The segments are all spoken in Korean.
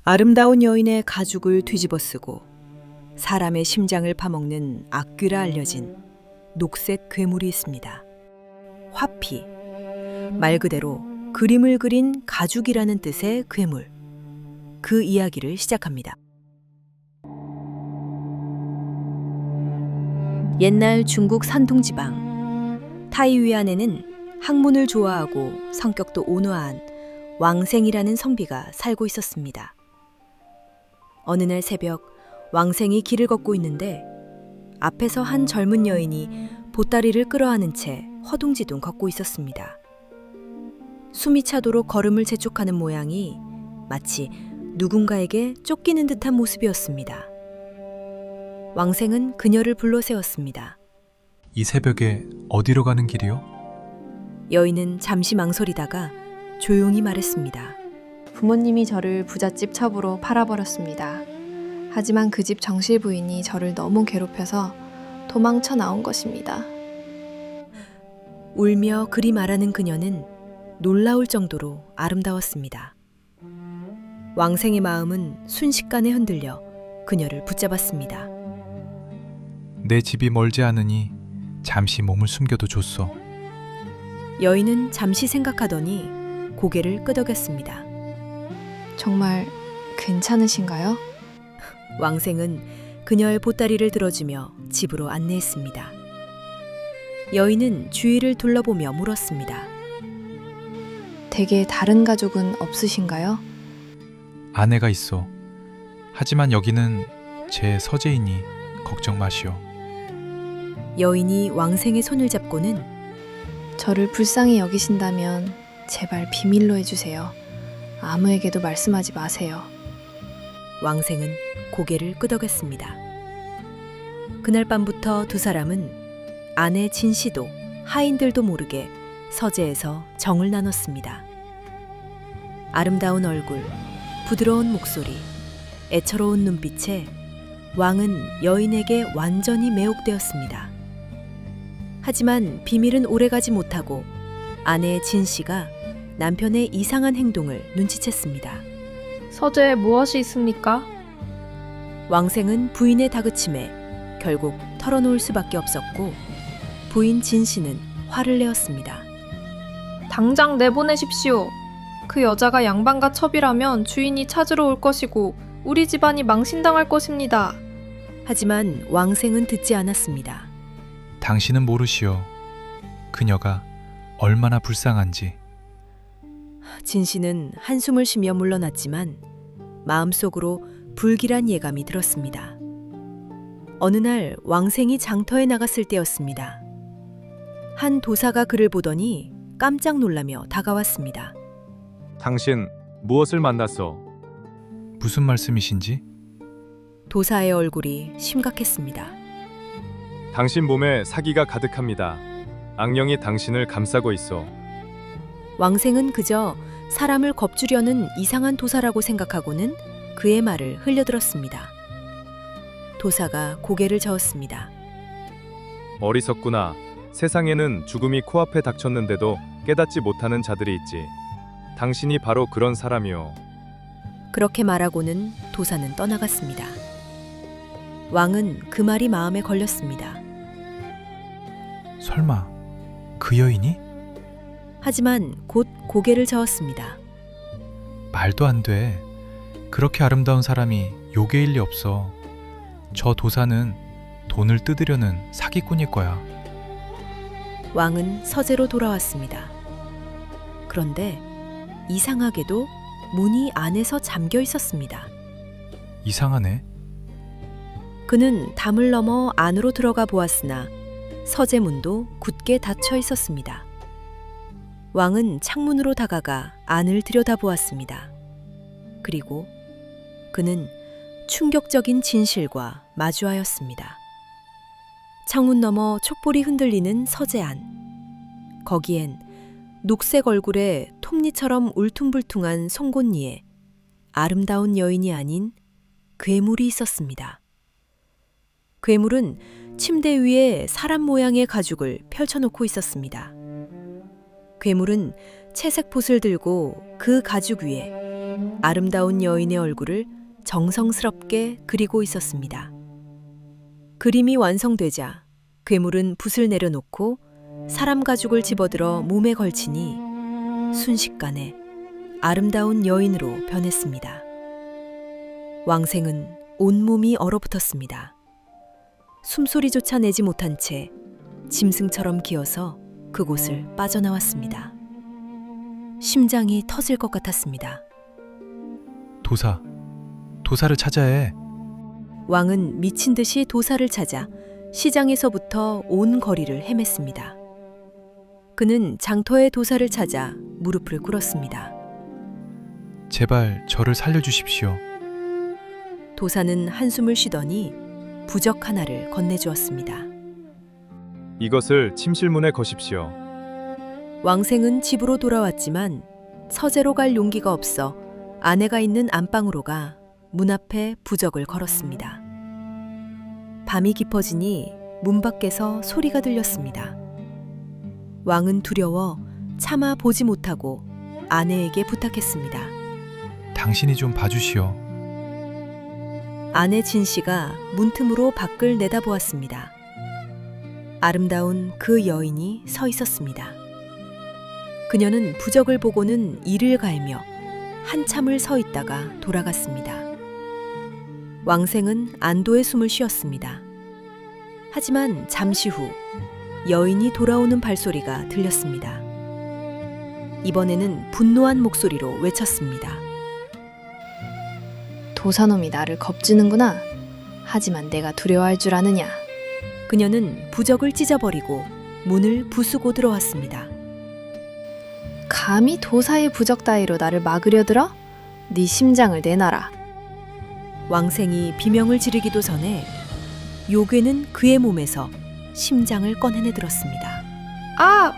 아름다운 여인의 가죽을 뒤집어쓰고 사람의 심장을 파먹는 악귀라 알려진 녹색 괴물이 있습니다. 화피, 말 그대로 그림을 그린 가죽이라는 뜻의 괴물. 그 이야기를 시작합니다. 옛날 중국 산둥지방 타이위안에는 학문을 좋아하고 성격도 온화한 왕생이라는 성비가 살고 있었습니다. 어느 날 새벽 왕생이 길을 걷고 있는데 앞에서 한 젊은 여인이 보따리를 끌어안은 채 허둥지둥 걷고 있었습니다. 숨이 차도록 걸음을 재촉하는 모양이 마치 누군가에게 쫓기는 듯한 모습이었습니다. 왕생은 그녀를 불러 세웠습니다. 이 새벽에 어디로 가는 길이요? 여인은 잠시 망설이다가 조용히 말했습니다. 부모님이 저를 부잣집 첩으로 팔아버렸습니다. 하지만 그 집 정실 부인이 저를 너무 괴롭혀서 도망쳐 나온 것입니다. 울며 그리 말하는 그녀는 놀라울 정도로 아름다웠습니다. 왕생의 마음은 순식간에 흔들려 그녀를 붙잡았습니다. 내 집이 멀지 않으니 잠시 몸을 숨겨도 좋소. 여인은 잠시 생각하더니 고개를 끄덕였습니다. 정말 괜찮으신가요? 왕생은 그녀의 보따리를 들어주며 집으로 안내했습니다. 여인은 주위를 둘러보며 물었습니다. 댁에 다른 가족은 없으신가요? 아내가 있어. 하지만 여기는 제 서재이니 걱정 마시오. 여인이 왕생의 손을 잡고는 저를 불쌍히 여기신다면 제발 비밀로 해주세요. 아무에게도 말씀하지 마세요. 왕생은 고개를 끄덕였습니다. 그날 밤부터 두 사람은 아내 진씨도 하인들도 모르게 서재에서 정을 나눴습니다. 아름다운 얼굴, 부드러운 목소리, 애처로운 눈빛에 왕은 여인에게 완전히 매혹되었습니다. 하지만 비밀은 오래가지 못하고 아내 진씨가 남편의 이상한 행동을 눈치챘습니다. 서재에 무엇이 있습니까? 왕생은 부인의 다그침에 결국 털어놓을 수밖에 없었고 부인 진씨는 화를 내었습니다. 당장 내보내십시오. 그 여자가 양반과 첩이라면 주인이 찾으러 올 것이고 우리 집안이 망신당할 것입니다. 하지만 왕생은 듣지 않았습니다. 당신은 모르시오. 그녀가 얼마나 불쌍한지. 진씨는 한숨을 쉬며 물러났지만 마음속으로 불길한 예감이 들었습니다. 어느 날 왕생이 장터에 나갔을 때였습니다. 한 도사가 그를 보더니 깜짝 놀라며 다가왔습니다. 당신 무엇을 만났소? 무슨 말씀이신지? 도사의 얼굴이 심각했습니다. 당신 몸에 사기가 가득합니다. 악령이 당신을 감싸고 있어. 왕생은 그저 사람을 겁주려는 이상한 도사라고 생각하고는 그의 말을 흘려들었습니다. 도사가 고개를 저었습니다. 어리석구나. 세상에는 죽음이 코앞에 닥쳤는데도 깨닫지 못하는 자들이 있지. 당신이 바로 그런 사람이오. 그렇게 말하고는 도사는 떠나갔습니다. 왕은 그 말이 마음에 걸렸습니다. 설마 그 여인이? 하지만 곧 고개를 저었습니다. 말도 안 돼. 그렇게 아름다운 사람이 요괴일 리 없어. 저 도사는 돈을 뜯으려는 사기꾼일 거야. 왕은 서재로 돌아왔습니다. 그런데 이상하게도 문이 안에서 잠겨 있었습니다. 이상하네. 그는 담을 넘어 안으로 들어가 보았으나 서재 문도 굳게 닫혀 있었습니다. 왕은 창문으로 다가가 안을 들여다보았습니다. 그리고 그는 충격적인 진실과 마주하였습니다. 창문 너머 촛불이 흔들리는 서재 안. 거기엔 녹색 얼굴에 톱니처럼 울퉁불퉁한 송곳니에 아름다운 여인이 아닌 괴물이 있었습니다. 괴물은 침대 위에 사람 모양의 가죽을 펼쳐놓고 있었습니다. 괴물은 채색 봇을 들고 그 가죽 위에 아름다운 여인의 얼굴을 정성스럽게 그리고 있었습니다. 그림이 완성되자 괴물은 붓을 내려놓고 사람 가죽을 집어들어 몸에 걸치니 순식간에 아름다운 여인으로 변했습니다. 왕생은 온몸이 얼어붙었습니다. 숨소리조차 내지 못한 채 짐승처럼 기어서 그곳을 빠져나왔습니다. 심장이 터질 것 같았습니다. 도사를 찾아야 해. 왕은 미친 듯이 도사를 찾아 시장에서부터 온 거리를 헤맸습니다. 그는 장터의 도사를 찾아 무릎을 꿇었습니다. 제발 저를 살려주십시오. 도사는 한숨을 쉬더니 부적 하나를 건네주었습니다. 이것을 침실문에 거십시오. 왕생은 집으로 돌아왔지만 서재로 갈 용기가 없어 아내가 있는 안방으로 가 문 앞에 부적을 걸었습니다. 밤이 깊어지니 문 밖에서 소리가 들렸습니다. 왕은 두려워 차마 보지 못하고 아내에게 부탁했습니다. 당신이 좀 봐주시오. 아내 진씨가 문틈으로 밖을 내다보았습니다. 아름다운 그 여인이 서 있었습니다. 그녀는 부적을 보고는 이를 갈며 한참을 서 있다가 돌아갔습니다. 왕생은 안도의 숨을 쉬었습니다. 하지만 잠시 후 여인이 돌아오는 발소리가 들렸습니다. 이번에는 분노한 목소리로 외쳤습니다. 도사놈이 나를 겁주는구나. 하지만 내가 두려워할 줄 아느냐. 그녀는 부적을 찢어버리고 문을 부수고 들어왔습니다. 감히 도사의 부적 따위로 나를 막으려 들어? 네 심장을 내놔라. 왕생이 비명을 지르기도 전에 요괴는 그의 몸에서 심장을 꺼내내 들었습니다. 아!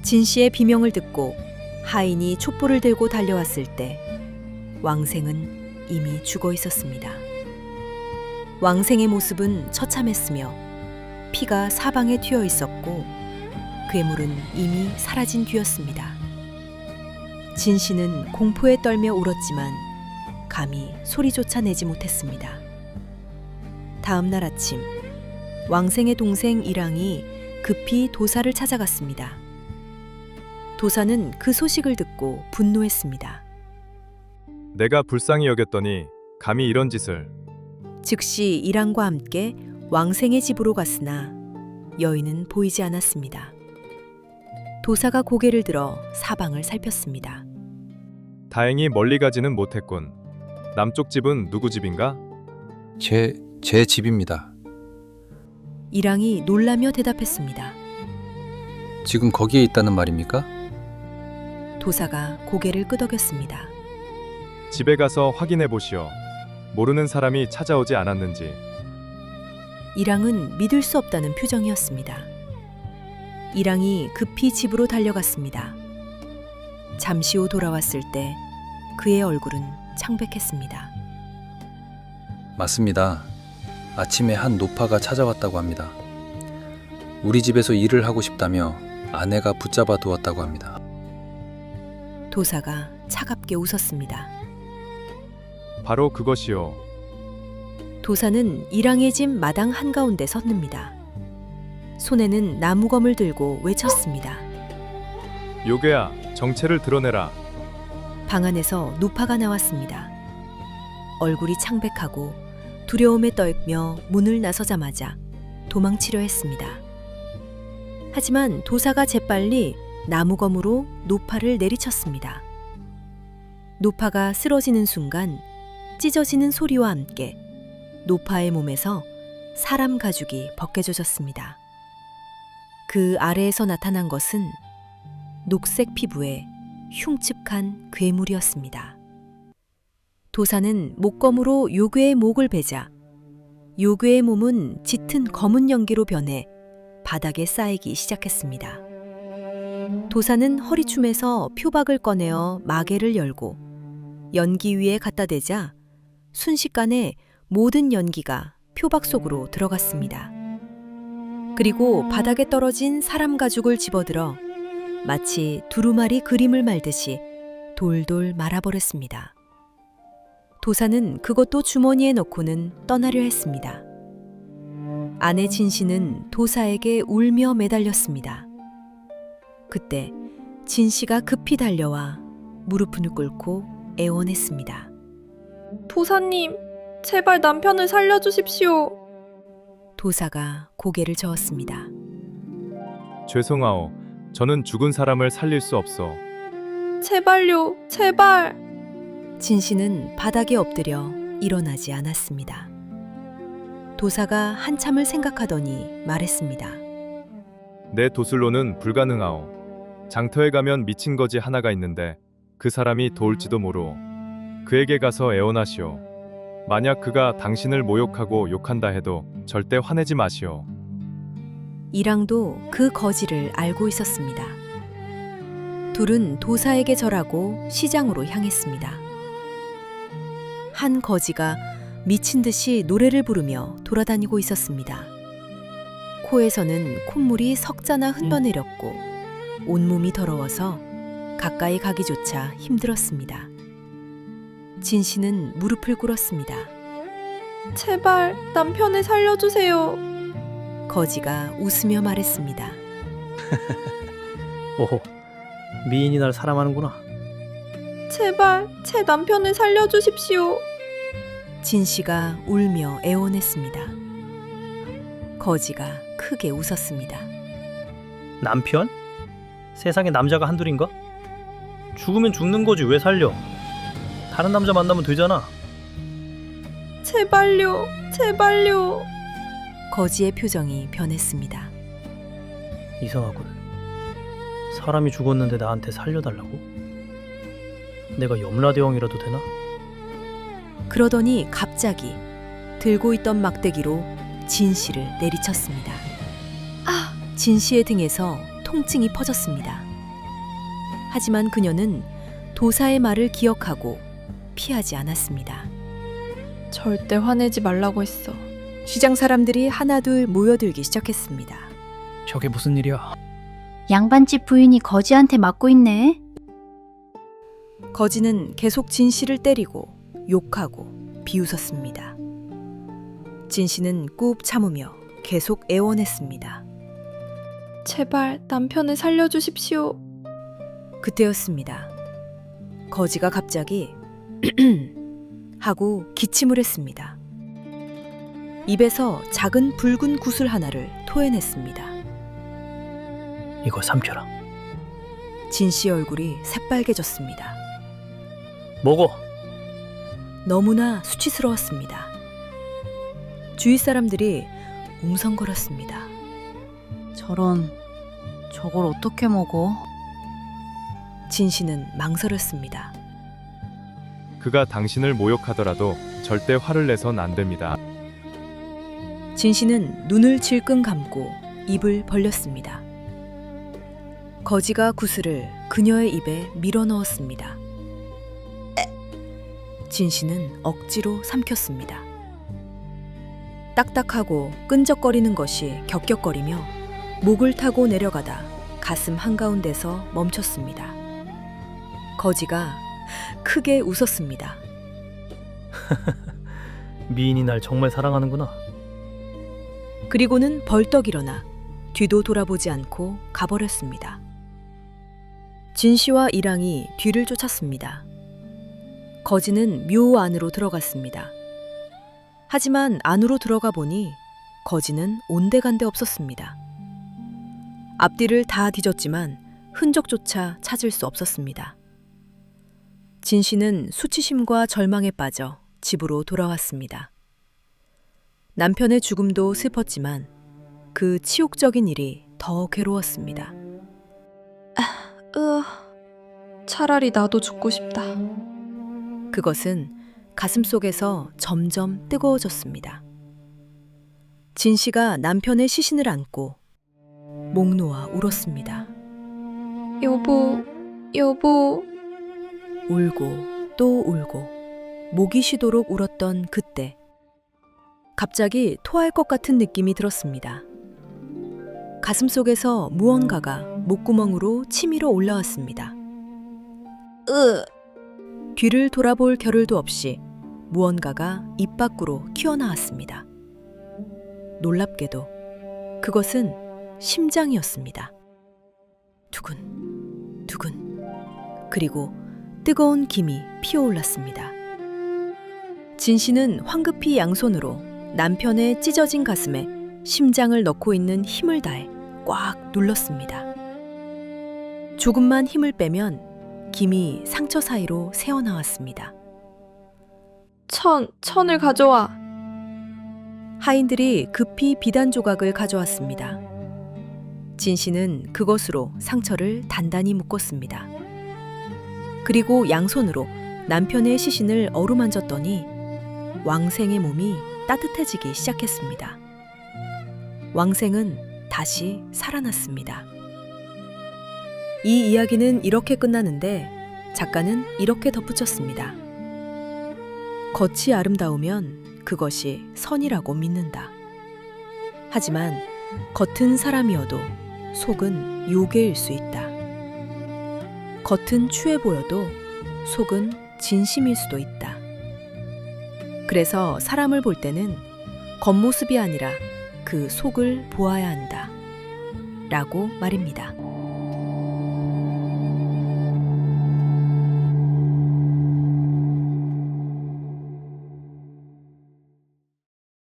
진씨의 비명을 듣고 하인이 촛불을 들고 달려왔을 때 왕생은 이미 죽어 있었습니다. 왕생의 모습은 처참했으며 피가 사방에 튀어 있었고 괴물은 이미 사라진 뒤였습니다. 진씨는 공포에 떨며 울었지만 감히 소리조차 내지 못했습니다. 다음 날 아침 왕생의 동생 이랑이 급히 도사를 찾아갔습니다. 도사는 그 소식을 듣고 분노했습니다. 내가 불쌍히 여겼더니 감히 이런 짓을. 즉시 이랑과 함께 왕생의 집으로 갔으나 여인은 보이지 않았습니다. 도사가 고개를 들어 사방을 살폈습니다. 다행히 멀리 가지는 못했군. 남쪽 집은 누구 집인가? 제 집입니다. 이랑이 놀라며 대답했습니다. 지금 거기에 있다는 말입니까? 도사가 고개를 끄덕였습니다. 집에 가서 확인해 보시오. 모르는 사람이 찾아오지 않았는지. 이랑은 믿을 수 없다는 표정이었습니다. 이랑이 급히 집으로 달려갔습니다. 잠시 후 돌아왔을 때 그의 얼굴은 창백했습니다. 맞습니다. 아침에 한 노파가 찾아왔다고 합니다. 우리 집에서 일을 하고 싶다며 아내가 붙잡아 두었다고 합니다. 도사가 차갑게 웃었습니다. 바로 그것이오. 도사는 이랑의 집 마당 한가운데 섰습니다. 손에는 나무검을 들고 외쳤습니다. 요괴야, 정체를 드러내라. 방 안에서 누파가 나왔습니다. 얼굴이 창백하고 두려움에 떨며 문을 나서자마자 도망치려 했습니다. 하지만 도사가 재빨리 나무검으로 노파를 내리쳤습니다. 노파가 쓰러지는 순간 찢어지는 소리와 함께 노파의 몸에서 사람 가죽이 벗겨졌습니다. 그 아래에서 나타난 것은 녹색 피부의 흉측한 괴물이었습니다. 도사는 목검으로 요괴의 목을 베자 요괴의 몸은 짙은 검은 연기로 변해 바닥에 쌓이기 시작했습니다. 도사는 허리춤에서 표박을 꺼내어 마개를 열고 연기 위에 갖다 대자 순식간에 모든 연기가 표박 속으로 들어갔습니다. 그리고 바닥에 떨어진 사람 가죽을 집어들어 마치 두루마리 그림을 말듯이 돌돌 말아버렸습니다. 도사는 그것도 주머니에 넣고는 떠나려 했습니다. 아내 진씨는 도사에게 울며 매달렸습니다. 그때 진씨가 급히 달려와 무릎을 꿇고 애원했습니다. 도사님, 제발 남편을 살려주십시오. 도사가 고개를 저었습니다. 죄송하오. 저는 죽은 사람을 살릴 수 없어. 제발요, 제발. 진씨는 바닥에 엎드려 일어나지 않았습니다. 도사가 한참을 생각하더니 말했습니다. 내 도술로는 불가능하오. 장터에 가면 미친 거지 하나가 있는데 그 사람이 도울지도 모르오. 그에게 가서 애원하시오. 만약 그가 당신을 모욕하고 욕한다 해도 절대 화내지 마시오. 이랑도 그 거지를 알고 있었습니다. 둘은 도사에게 절하고 시장으로 향했습니다. 한 거지가 미친 듯이 노래를 부르며 돌아다니고 있었습니다. 코에서는 콧물이 석자나 흘러내렸고 온몸이 더러워서 가까이 가기조차 힘들었습니다. 진씨는 무릎을 꿇었습니다. 제발 남편을 살려주세요. 거지가 웃으며 말했습니다. 오호, 미인이 날 사랑하는구나. 제발 제 남편을 살려주십시오. 진씨가 울며 애원했습니다. 거지가 크게 웃었습니다. 남편? 세상에 남자가 한둘인가? 죽으면 죽는 거지 왜 살려? 다른 남자 만나면 되잖아. 제발요, 제발요. 거지의 표정이 변했습니다. 이상하군. 사람이 죽었는데 나한테 살려달라고? 내가 염라대왕이라도 되나? 그러더니 갑자기 들고 있던 막대기로 진씨를 내리쳤습니다. 진씨의 등에서 통증이 퍼졌습니다. 하지만 그녀는 도사의 말을 기억하고 피하지 않았습니다. 절대 화내지 말라고 했어. 시장 사람들이 하나둘 모여들기 시작했습니다. 저게 무슨 일이야? 양반집 부인이 거지한테 맞고 있네. 거지는 계속 진씨를 때리고 욕하고 비웃었습니다. 진씨는 꾹 참으며 계속 애원했습니다. 제발 남편을 살려주십시오. 그때였습니다. 거지가 갑자기 하고 기침을 했습니다. 입에서 작은 붉은 구슬 하나를 토해냈습니다. 이거 삼켜라. 진씨 얼굴이 새빨개졌습니다. 먹어. 너무나 수치스러웠습니다. 주위 사람들이 웅성거렸습니다. 저걸 어떻게 먹어? 진씨는 망설였습니다. 그가 당신을 모욕하더라도 절대 화를 내선 안 됩니다. 진씨는 눈을 질끈 감고 입을 벌렸습니다. 거지가 구슬을 그녀의 입에 밀어 넣었습니다. 진씨는 억지로 삼켰습니다. 딱딱하고 끈적거리는 것이 격격거리며 목을 타고 내려가다 가슴 한가운데서 멈췄습니다. 거지가 크게 웃었습니다. 미인이 날 정말 사랑하는구나. 그리고는 벌떡 일어나 뒤도 돌아보지 않고 가버렸습니다. 진씨와 이랑이 뒤를 쫓았습니다. 거지는 묘 안으로 들어갔습니다. 하지만 안으로 들어가 보니 거지는 온데간데 없었습니다. 앞뒤를 다 뒤졌지만 흔적조차 찾을 수 없었습니다. 진씨는 수치심과 절망에 빠져 집으로 돌아왔습니다. 남편의 죽음도 슬펐지만 그 치욕적인 일이 더 괴로웠습니다. 차라리 나도 죽고 싶다. 그것은 가슴속에서 점점 뜨거워졌습니다. 진씨가 남편의 시신을 안고 목 놓아 울었습니다. 여보, 여보. 울고 또 울고 목이 쉬도록 울었던 그때 갑자기 토할 것 같은 느낌이 들었습니다. 가슴속에서 무언가가 목구멍으로 치밀어 올라왔습니다. 뒤를 돌아볼 겨를도 없이 무언가가 입 밖으로 튀어나왔습니다. 놀랍게도 그것은 심장이었습니다. 두근, 두근, 그리고 뜨거운 김이 피어올랐습니다. 진 씨는 황급히 양손으로 남편의 찢어진 가슴에 심장을 넣고 있는 힘을 다해 꽉 눌렀습니다. 조금만 힘을 빼면 김이 상처 사이로 새어나왔습니다. 천을 가져와. 하인들이 급히 비단 조각을 가져왔습니다. 진 씨는 그것으로 상처를 단단히 묶었습니다. 그리고 양손으로 남편의 시신을 어루만졌더니 왕생의 몸이 따뜻해지기 시작했습니다. 왕생은 다시 살아났습니다. 이 이야기는 이렇게 끝나는데 작가는 이렇게 덧붙였습니다. 겉이 아름다우면 그것이 선이라고 믿는다. 하지만 겉은 사람이어도 속은 요괴일 수 있다. 겉은 추해 보여도 속은 진심일 수도 있다. 그래서 사람을 볼 때는 겉모습이 아니라 그 속을 보아야 한다. 라고 말입니다.